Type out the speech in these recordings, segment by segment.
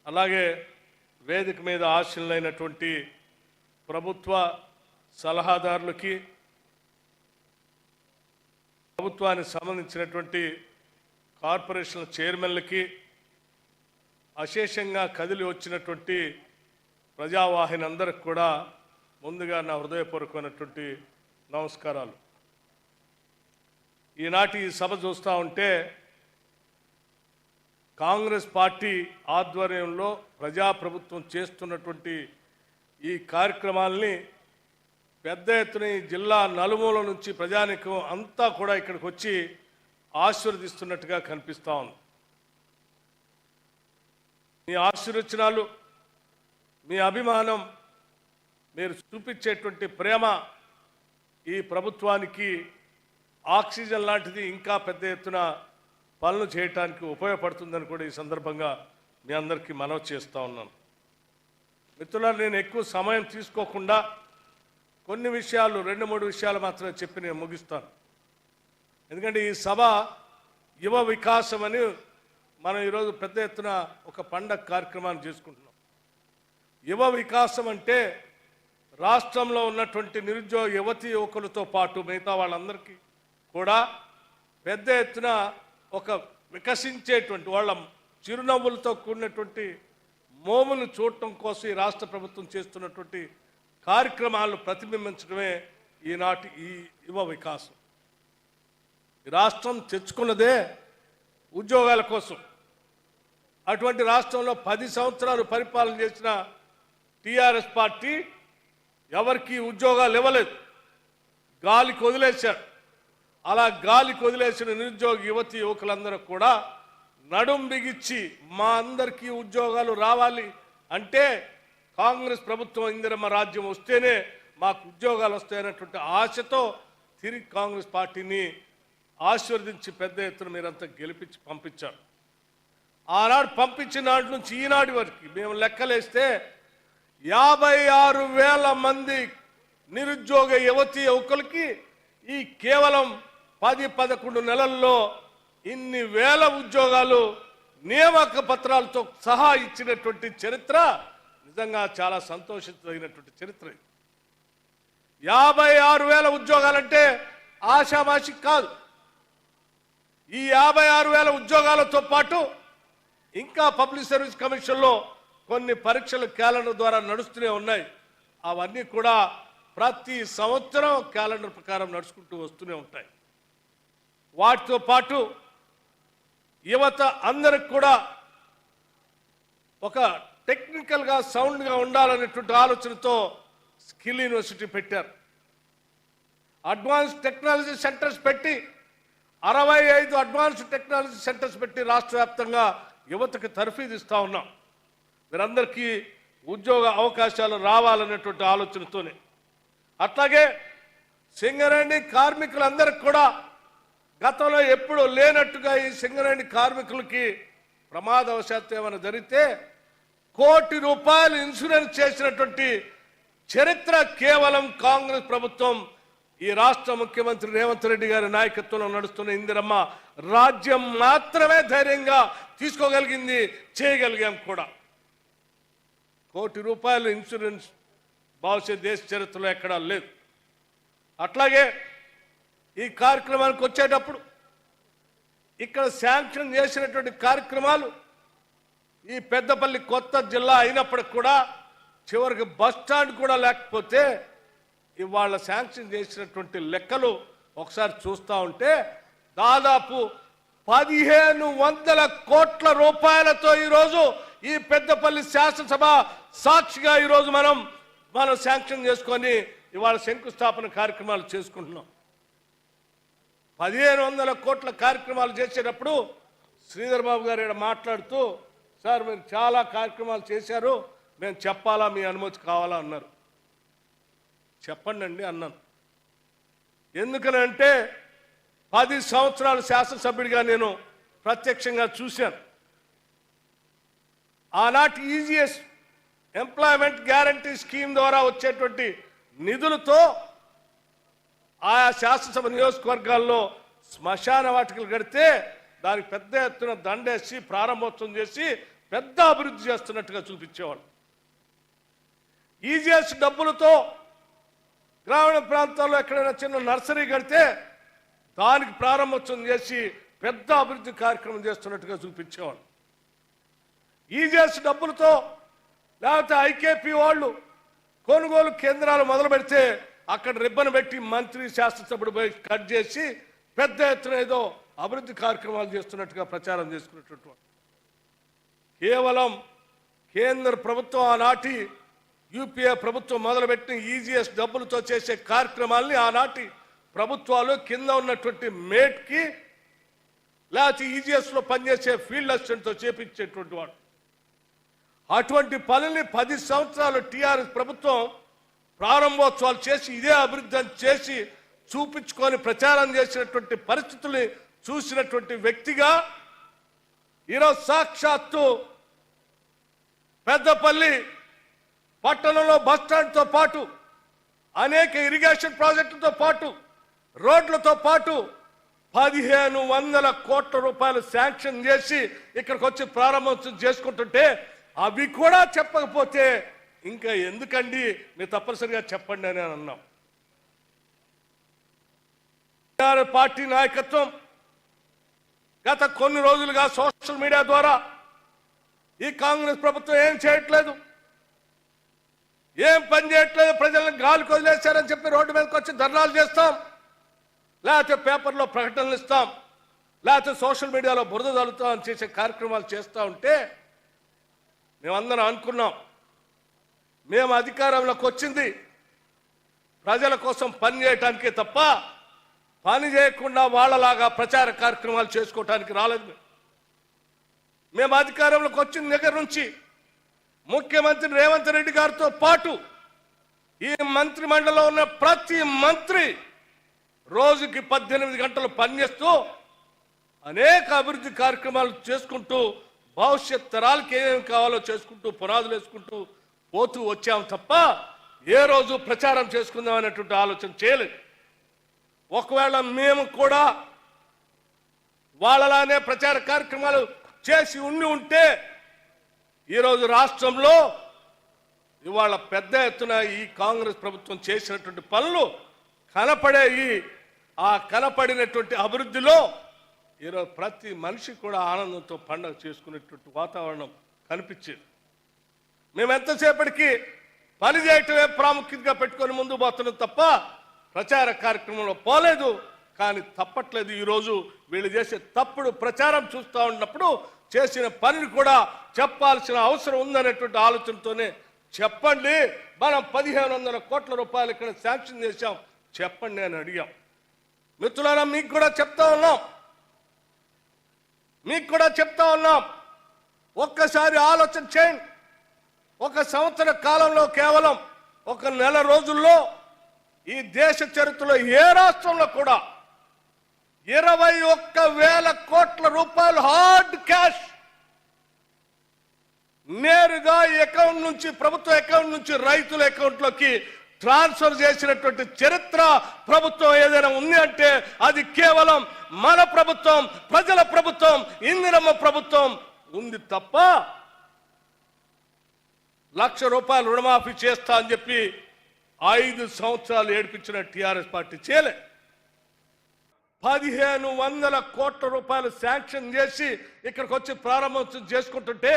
అలాగే వేదిక మీద ఆశీనులైనటువంటి ప్రభుత్వ సలహాదారులకి, ప్రభుత్వానికి సంబంధించినటువంటి కార్పొరేషన్ల చైర్మన్లకి, అశేషంగా కదిలి వచ్చినటువంటి ప్రజావాహిని అందరికి కూడా ముందుగా నా హృదయపూర్వకమైనటువంటి నమస్కారాలు. ఈనాటి ఈ సభ చూస్తూ ఉంటే కాంగ్రెస్ పార్టీ ఆధ్వర్యంలో ప్రజాప్రభుత్వం చేస్తున్నటువంటి ఈ కార్యక్రమాల్ని పెద్ద ఎత్తున ఈ జిల్లా నలుమూల నుంచి ప్రజానికం అంతా కూడా ఇక్కడికి వచ్చి ఆశీర్వదిస్తున్నట్టుగా కనిపిస్తూ ఉంది. మీ ఆశీర్వచనాలు, మీ అభిమానం, మీరు చూపించేటువంటి ప్రేమ ఈ ప్రభుత్వానికి ఆక్సిజన్ లాంటిది, ఇంకా పెద్ద ఎత్తున పనులు చేయటానికి ఉపయోగపడుతుందని కూడా ఈ సందర్భంగా మీ అందరికీ మనవి చేస్తూ ఉన్నాను. మిత్రులారా, నేను ఎక్కువ సమయం తీసుకోకుండా కొన్ని విషయాలు, 2-3 విషయాలు మాత్రమే చెప్పి నేను ముగిస్తాను. ఎందుకంటే ఈ సభ యువ వికాసం అని మనం ఈరోజు పెద్ద ఎత్తున ఒక పండగ కార్యక్రమాన్ని చేసుకుంటున్నాం. యువ వికాసం అంటే రాష్ట్రంలో ఉన్నటువంటి నిరుద్యోగ యువతీ యువకులతో పాటు మిగతా వాళ్ళందరికీ కూడా పెద్ద ఎత్తున ఒక వికసించేటువంటి, వాళ్ళ చిరునవ్వులతో కూడినటువంటి మోములు చూడటం కోసం ఈ రాష్ట్ర ప్రభుత్వం చేస్తున్నటువంటి కార్యక్రమాలను ప్రతిబింబించడమే ఈనాటి ఈ యువ వికాసం. ఈ రాష్ట్రం తెచ్చుకున్నదే ఉద్యోగాల కోసం. అటువంటి రాష్ట్రంలో 10 సంవత్సరాలు పరిపాలన చేసిన టీఆర్ఎస్ పార్టీ ఎవరికి ఉద్యోగాలు ఇవ్వలేదు, గాలికి వదిలేశారు. అలా గాలికి వదిలేసిన నిరుద్యోగ యువతి యువకులందరూ కూడా నడుం బిగించి మా అందరికీ ఉద్యోగాలు రావాలి అంటే కాంగ్రెస్ ప్రభుత్వం ఇందిరమ్మ రాజ్యం వస్తేనే మాకు ఉద్యోగాలు వస్తాయనేటువంటి ఆశతో తిరిగి కాంగ్రెస్ పార్టీని ఆశీర్వదించి పెద్ద ఎత్తున మీరంతా గెలిపించి పంపించారు. ఆనాడు పంపించిన నాటి నుంచి ఈనాటి వరకు మేము లెక్కలేస్తే 56,000 మంది నిరుద్యోగ యువతీ యువకులకి ఈ కేవలం 10-11 నెలల్లో ఇన్ని వేల ఉద్యోగాలు నియామక పత్రాలతో సహా ఇచ్చినటువంటి చరిత్ర నిజంగా చాలా సంతోషించదగినటువంటి చరిత్ర. 56,000 ఉద్యోగాలంటే ఆషామాషి కాదు. ఈ 56,000 ఉద్యోగాలతో పాటు ఇంకా పబ్లిక్ సర్వీస్ కమిషన్లో కొన్ని పరీక్షలు క్యాలెండర్ ద్వారా నడుస్తూనే ఉన్నాయి. అవన్నీ కూడా ప్రతి సంవత్సరం క్యాలెండర్ ప్రకారం నడుచుకుంటూ వస్తూనే ఉంటాయి. వాటితో పాటు యువత అందరికి కూడా ఒక టెక్నికల్గా సౌండ్గా ఉండాలనేటువంటి ఆలోచనతో స్కిల్ యూనివర్సిటీ పెట్టారు. అడ్వాన్స్ టెక్నాలజీ సెంటర్స్ పెట్టి 65 అడ్వాన్స్ టెక్నాలజీ సెంటర్స్ పెట్టి రాష్ట్ర వ్యాప్తంగా యువతకు తర్ఫీదు ఇస్తూ ఉన్నాం. మీరందరికీ ఉద్యోగ అవకాశాలు రావాలనేటువంటి ఆలోచనతోనే. అట్లాగే సింగరేణి కార్మికులందరికీ కూడా గతంలో ఎప్పుడూ లేనట్టుగా ఈ సింగరేణి కార్మికులకి ప్రమాదవశాత్తు ఏమైనా జరిగితే ₹1 కోటి ఇన్సూరెన్స్ చేసినటువంటి చరిత్ర కేవలం కాంగ్రెస్ ప్రభుత్వం, ఈ రాష్ట్ర ముఖ్యమంత్రి రేవంత్ రెడ్డి గారి నాయకత్వంలో నడుస్తున్న ఇందిరమ్మ రాజ్యం మాత్రమే ధైర్యంగా తీసుకోగలిగింది, చేయగలిగాం కూడా. ₹1 కోటి ఇన్సూరెన్స్ బహుశా దేశ చరిత్రలో ఎక్కడా లేదు. అట్లాగే ఈ కార్యక్రమానికి వచ్చేటప్పుడు ఇక్కడ శాంక్షన్ చేసినటువంటి కార్యక్రమాలు ఈ పెద్దపల్లి కొత్త జిల్లా అయినప్పటికి కూడా చివరికి బస్ స్టాండ్ కూడా లేకపోతే ఇవాళ శాంక్షన్ చేసినటువంటి లెక్కలు ఒకసారి చూస్తూ ఉంటే దాదాపు 1,500 కోట్ల రూపాయలతో ఈరోజు ఈ పెద్దపల్లి శాసనసభ సాక్షిగా ఈరోజు మనం శాంక్షన్ చేసుకొని ఇవాళ శంకుస్థాపన కార్యక్రమాలు చేసుకుంటున్నాం. 1,500 కోట్ల కార్యక్రమాలు చేసేటప్పుడు శ్రీధర్ బాబు గారు ఇక్కడ మాట్లాడుతూ, సార్ మీరు చాలా కార్యక్రమాలు చేశారు, మేము చెప్పాలా, మీ అనుమతి కావాలా అన్నారు. చెప్పండి అండి అన్నాను. ఎందుకనంటే 10 సంవత్సరాలు శాసనసభ్యుడిగా నేను ప్రత్యక్షంగా చూశాను. ఆనాటి ఈజీఎస్ ఎంప్లాయ్మెంట్ గ్యారంటీ స్కీమ్ ద్వారా వచ్చేటువంటి నిధులతో ఆయా శాసనసభ నియోజకవర్గాల్లో శ్మశాన వాటికలు కడితే దానికి పెద్ద ఎత్తున దండేసి ప్రారంభోత్సవం చేసి పెద్ద అభివృద్ధి చేస్తున్నట్టుగా చూపించేవాళ్ళు. ఈజీఎస్ డబ్బులతో గ్రామీణ ప్రాంతాల్లో ఎక్కడైనా చిన్న నర్సరీ కడితే దానికి ప్రారంభోత్సవం చేసి పెద్ద అభివృద్ధి కార్యక్రమం చేస్తున్నట్టుగా చూపించేవాళ్ళు. ఈజీఎస్ డబ్బులతో లేకపోతే ఐకేపీ వాళ్ళు కొనుగోలు కేంద్రాలు మొదలు పెడితే అక్కడ రిబ్బన్ పెట్టి మంత్రి శాసనసభ్యుడు పోయి కట్ చేసి పెద్ద ఎత్తున ఏదో అభివృద్ధి కార్యక్రమాలు చేస్తున్నట్టుగా ప్రచారం చేసుకున్నట్టు. కేవలం కేంద్ర ప్రభుత్వం ఆనాటి యూపీఏ ప్రభుత్వం మొదలుపెట్టిన ఈజీఎస్ డబ్బులతో చేసే కార్యక్రమాల్ని ఆనాటి ప్రభుత్వాలు కింద ఉన్నటువంటి మేట్కి లేకపోతే ఈజీఎస్లో పనిచేసే ఫీల్డ్ అసిస్టెంట్తో చేపించేటువంటి వాడు. అటువంటి పనుల్ని 10 సంవత్సరాలు టీఆర్ఎస్ ప్రభుత్వం ప్రారంభోత్సవాలు చేసి ఇదే అభివృద్ధి అని చేసి చూపించుకొని ప్రచారం చేసినటువంటి పరిస్థితుల్ని చూసినటువంటి వ్యక్తిగా ఈరోజు సాక్షాత్తు పెద్దపల్లి పట్టణంలో బస్టాండ్తో పాటు అనేక ఇరిగేషన్ ప్రాజెక్టులతో పాటు రోడ్లతో పాటు 1500 కోట్ల రూపాయలు శాంక్షన్ చేసి ఇక్కడికి వచ్చి ప్రారంభోత్సవం చేసుకుంటుంటే అవి కూడా చెప్పకపోతే ఇంకా ఎందుకండి మీరు తప్పనిసరిగా చెప్పండి అని అన్నాం. పార్టీ నాయకత్వం గత కొన్ని రోజులుగా సోషల్ మీడియా ద్వారా ఈ కాంగ్రెస్ ప్రభుత్వం ఏం చేయట్లేదు, ఏం పని చేయట్లేదు, ప్రజలను గాలికి వదిలేశారని చెప్పి రోడ్డు మీదకి వచ్చి ధర్నాలు చేస్తాం, లేకపోతే పేపర్లో ప్రకటనలు ఇస్తాం, లేకపోతే సోషల్ మీడియాలో బురద చల్లుతాం అని చేసే కార్యక్రమాలు చేస్తూ ఉంటే మేమందరం అనుకున్నాం మేము అధికారంలోకి వచ్చింది ప్రజల కోసం పని చేయటానికే తప్ప పని చేయకుండా వాళ్ళలాగా ప్రచార కార్యక్రమాలు చేసుకోవటానికి రాలేదు. మేము అధికారంలోకి వచ్చిన దగ్గర నుంచి ముఖ్యమంత్రి రేవంత్ రెడ్డి గారితో పాటు ఈ మంత్రి మండలిలో ఉన్న ప్రతి మంత్రి రోజుకి 18 గంటలు పనిచేస్తూ అనేక అభివృద్ధి కార్యక్రమాలు చేసుకుంటూ భవిష్యత్ తరాలకి ఏమేమి కావాలో చేసుకుంటూ పునాదులు వేసుకుంటూ పోతూ వచ్చాం తప్ప ఏ రోజు ప్రచారం చేసుకుందాం అనేటువంటి ఆలోచన చేయలేదు. ఒకవేళ మేము కూడా వాళ్ళలానే ప్రచార కార్యక్రమాలు చేసి ఉంటే ఈరోజు రాష్ట్రంలో ఇవాళ పెద్ద ఎత్తున ఈ కాంగ్రెస్ ప్రభుత్వం చేసినటువంటి పనులు కనపడేవి. ఆ కనపడినటువంటి అభివృద్ధిలో ఈరోజు ప్రతి మనిషి కూడా ఆనందంతో పండుగ చేసుకునేటువంటి వాతావరణం కనిపించేది. మేము ఎంతసేపటికి పని చేయటమే ప్రాముఖ్యతగా పెట్టుకొని ముందు పోతున్నాం తప్ప ప్రచార కార్యక్రమంలో పోలేదు. కానీ తప్పట్లేదు. ఈరోజు వీళ్ళు చేసే తప్పుడు ప్రచారం చూస్తూ ఉన్నప్పుడు చేసిన పనిని కూడా చెప్పాల్సిన అవసరం ఉందనేటువంటి ఆలోచనతోనే చెప్పండి, మనం 1500 కోట్ల రూపాయలు ఇక్కడ శాంక్షన్ చేశాం చెప్పండి అని అడిగాం. మిత్రులారా మీకు కూడా చెప్తా ఉన్నాం ఒక్కసారి ఆలోచన చేయండి. 1 సంవత్సర కాలంలో కేవలం 1 నెల రోజుల్లో ఈ దేశ చరిత్రలో ఏ రాష్ట్రంలో కూడా 21,000 కోట్ల రూపాయలు హార్డ్ క్యాష్ నేరుగా అకౌంట్ నుంచి ప్రభుత్వ అకౌంట్ నుంచి రైతుల అకౌంట్లోకి ట్రాన్స్ఫర్ చేసినటువంటి చరిత్ర ప్రభుత్వం ఏదైనా ఉంది అంటే అది కేవలం మన ప్రభుత్వం, ప్రజల ప్రభుత్వం, ఇందిరమ్మ ప్రభుత్వం ఉంది తప్ప 1,00,000 రూపాయలు రుణమాఫీ చేస్తా అని చెప్పి 5 సంవత్సరాలు ఏడిపించిన టీఆర్ఎస్ పార్టీ చేయలే. 1500 కోట్ల రూపాయలు శాంక్షన్ చేసి ఇక్కడికి వచ్చి ప్రారంభోత్సవం చేసుకుంటుంటే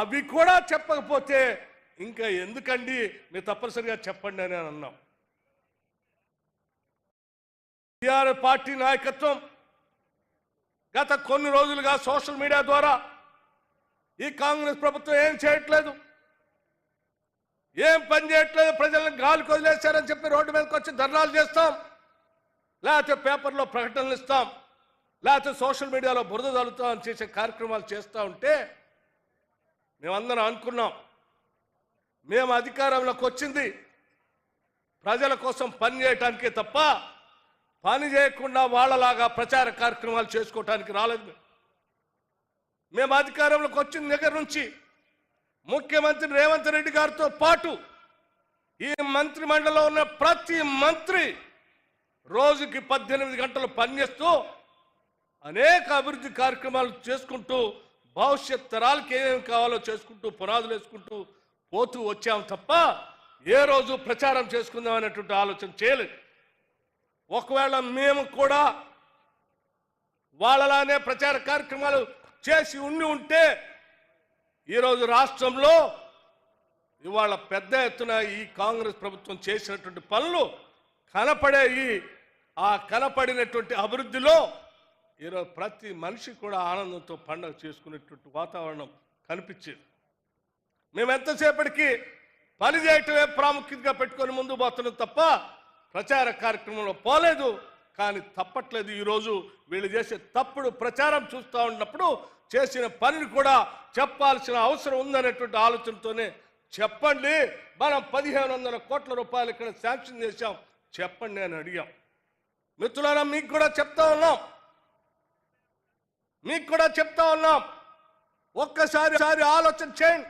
అవి కూడా చెప్పకపోతే ఇంకా ఎందుకండి మీరు తప్పనిసరిగా చెప్పండి అని అన్నాం. టీఆర్ఎస్ పార్టీ నాయకత్వం గత కొన్ని రోజులుగా సోషల్ మీడియా ద్వారా ఈ కాంగ్రెస్ ప్రభుత్వం ఏం చేయట్లేదు, ఏం పని చేయట్లేదు, ప్రజలను గాలికి వదిలేశారని చెప్పి రోడ్డు మీదకి వచ్చి ధర్నాలు చేస్తాం, లేకపోతే పేపర్లో ప్రకటనలు ఇస్తాం, లేకపోతే సోషల్ మీడియాలో బురద చల్లుతాం అని చేసే కార్యక్రమాలు చేస్తూ ఉంటే మేమందరం అనుకున్నాం మేము అధికారంలోకి వచ్చింది ప్రజల కోసం పని చేయటానికే తప్ప పని చేయకుండా వాళ్ళలాగా ప్రచార కార్యక్రమాలు చేసుకోవటానికి రాలేదు. మేము అధికారంలోకి వచ్చిన దగ్గర నుంచి ముఖ్యమంత్రి రేవంత్ రెడ్డి గారితో పాటు ఈ మంత్రి మండలిలో ఉన్న ప్రతి మంత్రి రోజుకి 18 గంటలు పనిచేస్తూ అనేక అభివృద్ధి కార్యక్రమాలు చేసుకుంటూ భవిష్యత్ తరాలకి ఏమేమి కావాలో చేసుకుంటూ పునాదులు వేసుకుంటూ పోతూ వచ్చాం తప్ప ఏ రోజు ప్రచారం చేసుకుందాం అనేటువంటి ఆలోచన చేయలేదు. ఒకవేళ మేము కూడా వాళ్ళలానే ప్రచార కార్యక్రమాలు చేసి ఉంటే ఈరోజు రాష్ట్రంలో ఇవాళ పెద్ద ఎత్తున ఈ కాంగ్రెస్ ప్రభుత్వం చేసినటువంటి పనులు కనపడినటువంటి అభివృద్ధిలో ఈరోజు ప్రతి మనిషి కూడా ఆనందంతో పండుగ చేసుకునేటువంటి వాతావరణం కనిపించేది. మేము ఎంతసేపటికి పని చేయటమే ప్రాముఖ్యతగా పెట్టుకొని ముందు పోతున్నాం తప్ప ప్రచార కార్యక్రమంలో పోలేదు. కానీ తప్పట్లేదు. ఈరోజు వీళ్ళు చేసే తప్పుడు ప్రచారం చూస్తూ ఉన్నప్పుడు చేసిన పనిని కూడా చెప్పాల్సిన అవసరం ఉందనేటువంటి ఆలోచనతోనే చెప్పండి, మనం 1500 కోట్ల రూపాయలు ఇక్కడ శాంక్షన్ చేశాం, చెప్పండి అని అడిగాం. మిత్రులారా, మీకు కూడా చెప్తా ఉన్నాం, ఒక్కసారి ఆలోచన చేయండి.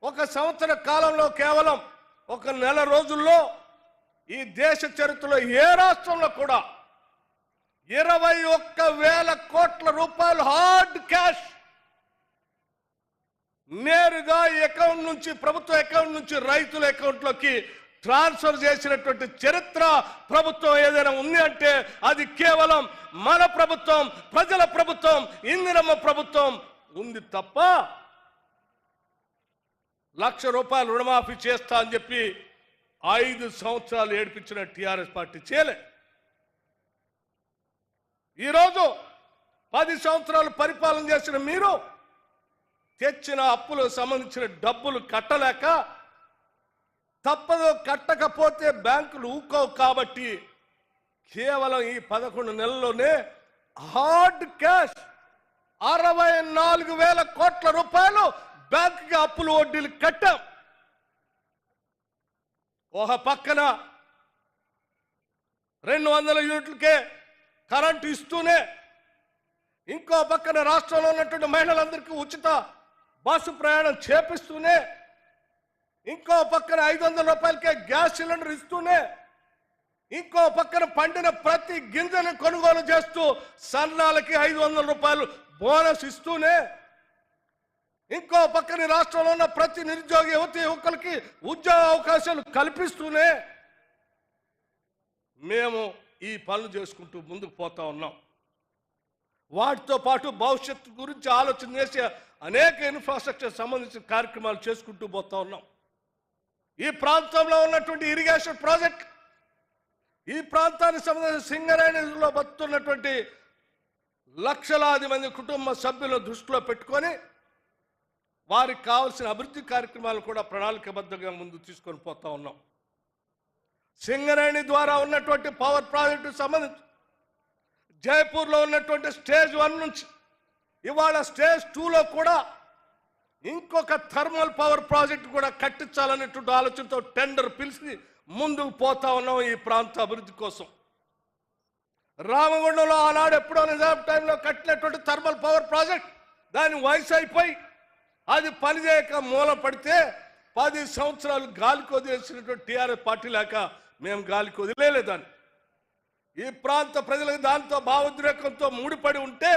1 సంవత్సర కాలంలో కేవలం 1 నెల రోజుల్లో ఈ దేశ చరిత్రలో ఏ రాష్ట్రంలో కూడా 21,000 కోట్ల రూపాయలు హార్డ్ క్యాష్ నేరుగా అకౌంట్ నుంచి, ప్రభుత్వ అకౌంట్ నుంచి రైతుల అకౌంట్లోకి ట్రాన్స్ఫర్ చేసినటువంటి చరిత్ర ప్రభుత్వం ఏదైనా ఉంది అంటే అది కేవలం మన ప్రభుత్వం, ప్రజల ప్రభుత్వం, ఇందిరమ్మ ప్రభుత్వం ఉంది తప్ప 1,00,000 రూపాయలు రుణమాఫీ చేస్తా అని చెప్పి 5 సంవత్సరాలు ఏడిపించిన టీఆర్ఎస్ పార్టీ చేయలే. ఈరోజు 10 సంవత్సరాలు పరిపాలన చేసిన మీరు తెచ్చిన అప్పులకు సంబంధించిన డబ్బులు కట్టలేక, తప్పదు కట్టకపోతే బ్యాంకులు ఊకోవు కాబట్టి కేవలం ఈ 11 నెలల్లోనే హార్డ్ క్యాష్ 64,000 కోట్ల రూపాయలు బ్యాంకుకి అప్పులు వడ్డీలు కట్టాం. ఒక పక్కన 200 యూనిట్లకే కరెంటు ఇస్తూనే, ఇంకో పక్కన రాష్ట్రంలో ఉన్నటువంటి మహిళలందరికీ ఉచిత బస్సు ప్రయాణం చేపిస్తూనే, ఇంకో పక్కన 500 రూపాయలకే గ్యాస్ సిలిండర్ ఇస్తూనే, ఇంకో పక్కన పండిన ప్రతి గింజను కొనుగోలు చేస్తూ సన్నాలకి 500 రూపాయలు బోనస్ ఇస్తూనే, ఇంకో పక్కన రాష్ట్రంలో ఉన్న ప్రతి నిరుద్యోగ యువకులకి ఉద్యోగ అవకాశాలు కల్పిస్తూనే మేము ఈ పనులు చేసుకుంటూ ముందుకు పోతా ఉన్నాం. వాటితో పాటు భవిష్యత్తు గురించి ఆలోచన చేసే అనేక ఇన్ఫ్రాస్ట్రక్చర్ సంబంధించిన కార్యక్రమాలు చేసుకుంటూ పోతా ఉన్నాం. ఈ ప్రాంతంలో ఉన్నటువంటి ఇరిగేషన్ ప్రాజెక్ట్, ఈ ప్రాంతానికి సంబంధించిన సింగరేణిలో బతుకుతున్నటువంటి లక్షలాది మంది కుటుంబ సభ్యులను దృష్టిలో పెట్టుకొని వారికి కావాల్సిన అభివృద్ధి కార్యక్రమాలు కూడా ప్రణాళికబద్ధంగా ముందు తీసుకొని పోతా ఉన్నాం. సింగరేణి ద్వారా ఉన్నటువంటి పవర్ ప్రాజెక్టు సంబంధించి జైపూర్లో ఉన్నటువంటి స్టేజ్ 1 నుంచి ఇవాళ స్టేజ్ 2లో కూడా ఇంకొక థర్మల్ పవర్ ప్రాజెక్ట్ కూడా కట్టించాలనేటువంటి ఆలోచనతో టెండర్ పిలిచి ముందుకు పోతా ఉన్నాం ఈ ప్రాంత అభివృద్ధి కోసం. రామగుండంలో ఆనాడు ఎప్పుడో నిజాం టైంలో కట్టినటువంటి థర్మల్ పవర్ ప్రాజెక్ట్ దాని వయసు అయిపోయి అది పనిచేయక మూల పడితే 10 సంవత్సరాలు గాలికి వదిలేసినటువంటి టీఆర్ఎస్ పార్టీ లేక మేము గాలికి వదిలేదాన్ని. ఈ ప్రాంత ప్రజలకు దాంతో భావోద్రేకంతో ముడిపడి ఉంటే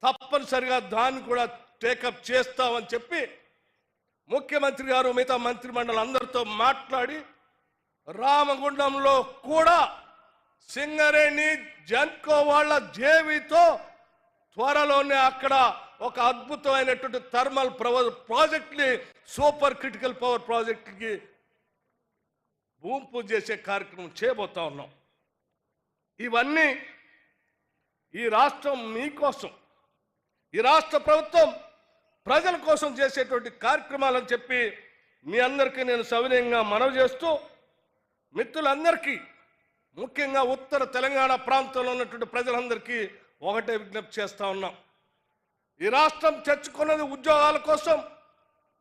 తప్పనిసరిగా దాన్ని కూడా టేకప్ చేస్తామని చెప్పి ముఖ్యమంత్రి గారు మిగతా మంత్రిమండలి అందరితో మాట్లాడి రామగుండంలో కూడా సింగరేణి జన్కో వాళ్ళ జేవీతో త్వరలోనే అక్కడ ఒక అద్భుతమైనటువంటి థర్మల్ ప్రాజెక్ట్ని, సూపర్ క్రిటికల్ పవర్ ప్రాజెక్ట్కి భూమి పూజ చేసే కార్యక్రమం చేయబోతా ఉన్నాం. ఇవన్నీ ఈ రాష్ట్రం మీకోసం, ఈ రాష్ట్ర ప్రభుత్వం ప్రజల కోసం చేసేటువంటి కార్యక్రమాలని చెప్పి మీ అందరికీ నేను సవినయంగా మనవి చేస్తూ, మిత్రులందరికీ ముఖ్యంగా ఉత్తర తెలంగాణ ప్రాంతంలో ఉన్నటువంటి ప్రజలందరికీ ఒకటే విజ్ఞప్తి చేస్తా ఉన్నాం. ఈ రాష్ట్రం తెచ్చుకున్నది ఉద్యోగాల కోసం,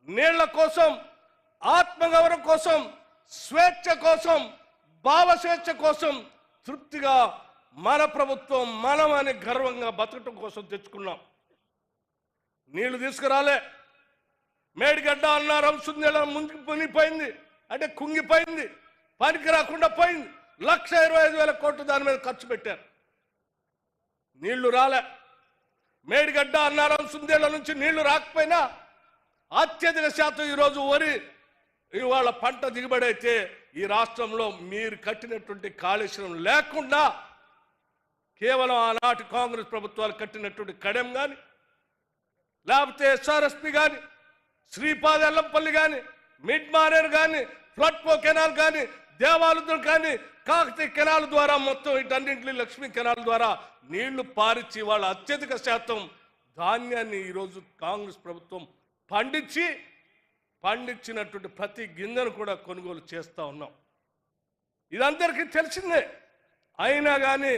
నీళ్ల కోసం, ఆత్మగౌరవం కోసం, స్వేచ్ఛ కోసం, భావస్వేచ్ఛ కోసం, తృప్తిగా మన ప్రభుత్వం మనం అని గర్వంగా బతకటం కోసం తెచ్చుకున్నాం. నీళ్లు తీసుకురాలే, మేడిగడ్డ అన్నారం సుందెల ముందుకు మునిగిపోయింది, అంటే కుంగిపోయింది, పనికి రాకుండా పోయింది. 1,25,000 కోట్లు దాని మీద ఖర్చు పెట్టారు. నీళ్లు రాలే. మేడిగడ్డ అన్నారం సుందేళ్ల నుంచి నీళ్లు రాకపోయినా అత్యధిక శాతం ఈరోజు వరి ఇవాళ పంట దిగుబడి అయితే ఈ రాష్ట్రంలో మీరు కట్టినటువంటి కాళేశ్వరం లేకుండా కేవలం ఆనాటి కాంగ్రెస్ ప్రభుత్వాలు కట్టినటువంటి కడెం కానీ లేకపోతే ఎస్ఆర్ఎస్పి కానీ శ్రీపాద ఎల్లంపల్లి కానీ మిడ్ మానేర్ కానీ ఫ్లడ్పో కెనాల్ కానీ దేవాలయం కానీ కాకతీయ కెనాల్ ద్వారా మొత్తం వీటన్నింటినీ లక్ష్మీ కెనాల్ ద్వారా నీళ్లు పారిచ్చి వాళ్ళ అత్యధిక శాతం ధాన్యాన్ని ఈరోజు కాంగ్రెస్ ప్రభుత్వం పండించినటువంటి ప్రతి గింజను కూడా కొనుగోలు చేస్తూ ఉన్నాం. ఇదందరికీ తెలిసిందే. అయినా కానీ